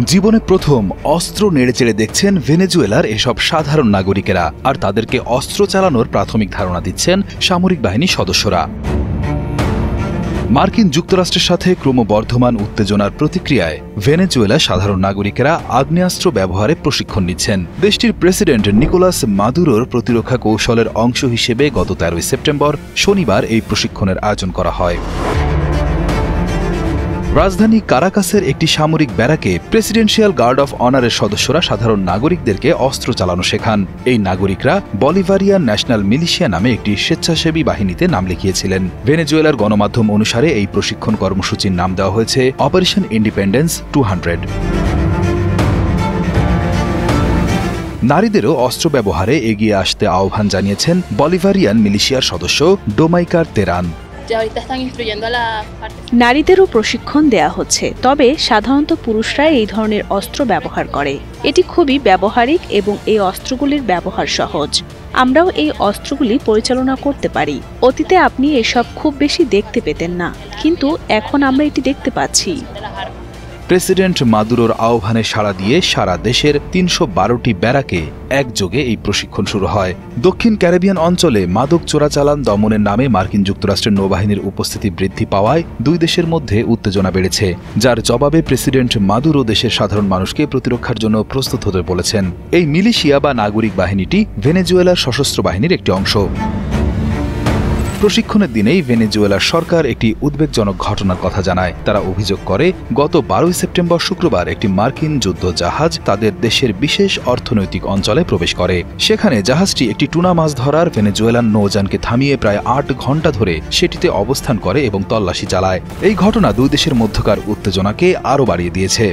জীবনে প্রথম অস্ত্র নেড়েচেড়ে দেখছেন ভেনেজুয়েলার এসব সাধারণ নাগরিকেরা, আর তাদেরকে অস্ত্র চালানোর প্রাথমিক ধারণা দিচ্ছেন সামরিক বাহিনীর সদস্যরা। মার্কিন যুক্তরাষ্ট্রের সাথে ক্রমবর্ধমান উত্তেজনার প্রতিক্রিয়ায় ভেনেজুয়েলা সাধারণ নাগরিকেরা আগ্নেয়াস্ত্র ব্যবহারে প্রশিক্ষণ নিচ্ছেন। দেশটির প্রেসিডেন্ট নিকোলাস মাদুরোর প্রতিরক্ষা কৌশলের অংশ হিসেবে গত 13 সেপ্টেম্বর শনিবার এই প্রশিক্ষণের আয়োজন করা হয়। রাজধানী কারাকাসের একটি সামরিক ব্যারাকে প্রেসিডেন্সিয়াল গার্ড অফ অনারের সদস্যরা সাধারণ নাগরিকদেরকে অস্ত্র চালানো শেখান। এই নাগরিকরা বলিভারিয়ান ন্যাশনাল মিলিশিয়া নামে একটি স্বেচ্ছাসেবী বাহিনীতে নাম লিখিয়েছিলেন। ভেনেজুয়েলার গণমাধ্যম অনুসারে এই প্রশিক্ষণ কর্মসূচির নাম দেওয়া হয়েছে অপারেশন ইন্ডিপেন্ডেন্স 200। নারীদেরও অস্ত্র ব্যবহারে এগিয়ে আসতে আহ্বান জানিয়েছেন বলিভারিয়ান মিলিশিয়ার সদস্য ডোমাইকার তেরান। নারীদেরও প্রশিক্ষণ দেয়া হচ্ছে, তবে সাধারণত পুরুষরা এই ধরনের অস্ত্র ব্যবহার করে। এটি খুবই ব্যবহারিক এবং এই অস্ত্রগুলির ব্যবহার সহজ। আমরাও এই অস্ত্রগুলি পরিচালনা করতে পারি। অতীতে আপনি এসব খুব বেশি দেখতে পেতেন না, কিন্তু এখন আমরা এটি দেখতে পাচ্ছি। প্রেসিডেন্ট মাদুরোর আহ্বানে সাড়া দিয়ে সারা দেশের ৩১২টি ব্যারাকে একযোগে এই প্রশিক্ষণ শুরু হয়। দক্ষিণ ক্যারিবিয়ান অঞ্চলে মাদক চোরাচালান দমনের নামে মার্কিন যুক্তরাষ্ট্রের নৌবাহিনীর উপস্থিতি বৃদ্ধি পাওয়ায় দুই দেশের মধ্যে উত্তেজনা বেড়েছে, যার জবাবে প্রেসিডেন্ট মাদুরো দেশের সাধারণ মানুষকে প্রতিরক্ষার জন্য প্রস্তুত হতে বলেছেন। এই মিলিশিয়া বা নাগরিক বাহিনীটি ভেনেজুয়েলার সশস্ত্র বাহিনীর একটি অংশ। প্রশিক্ষণের দিনেই ভেনেজুয়েলার সরকার একটি উদ্বেগজনক ঘটনার কথা জানায়। তারা অভিযোগ করে, গত 12 সেপ্টেম্বর শুক্রবার একটি মার্কিন যুদ্ধ জাহাজ তাদের দেশের বিশেষ অর্থনৈতিক অঞ্চলে প্রবেশ করে। সেখানে জাহাজটি একটি টুনা মাছ ধরার ভেনেজুয়েলান নৌযানকে থামিয়ে প্রায় 8 ঘণ্টা ধরে সেটিতে অবস্থান করে এবং তল্লাশি চালায়। এই ঘটনা দুই দেশের মধ্যকার উত্তেজনাকে আরও বাড়িয়ে দিয়েছে।